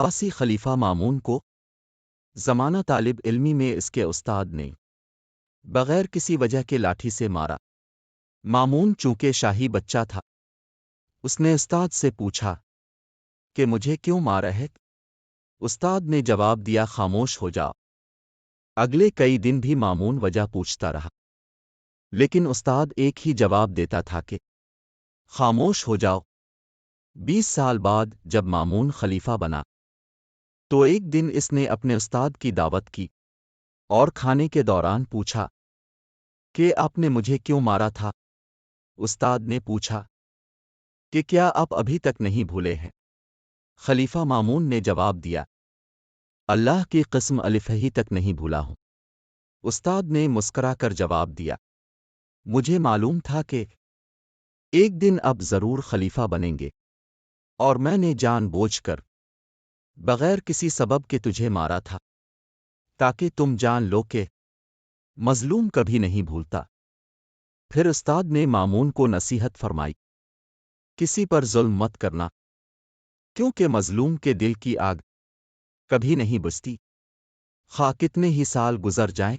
عباسی خلیفہ مامون کو زمانہ طالب علمی میں اس کے استاد نے بغیر کسی وجہ کے لاٹھی سے مارا۔ مامون چونکہ شاہی بچہ تھا، اس نے استاد سے پوچھا کہ مجھے کیوں مارا ہے؟ استاد نے جواب دیا، خاموش ہو جاؤ۔ اگلے کئی دن بھی مامون وجہ پوچھتا رہا، لیکن استاد ایک ہی جواب دیتا تھا کہ خاموش ہو جاؤ۔ 20 سال بعد جب مامون خلیفہ بنا تو ایک دن اس نے اپنے استاد کی دعوت کی اور کھانے کے دوران پوچھا کہ آپ نے مجھے کیوں مارا تھا؟ استاد نے پوچھا کہ کیا آپ ابھی تک نہیں بھولے ہیں؟ خلیفہ مامون نے جواب دیا، اللہ کی قسم الف ہی تک نہیں بھولا ہوں۔ استاد نے مسکرا کر جواب دیا، مجھے معلوم تھا کہ ایک دن اب ضرور خلیفہ بنیں گے، اور میں نے جان بوجھ کر بغیر کسی سبب کے تجھے مارا تھا تاکہ تم جان لو کہ مظلوم کبھی نہیں بھولتا۔ پھر استاد نے مامون کو نصیحت فرمائی، کسی پر ظلم مت کرنا، کیونکہ مظلوم کے دل کی آگ کبھی نہیں بجھتی، خواہ کتنے ہی سال گزر جائیں۔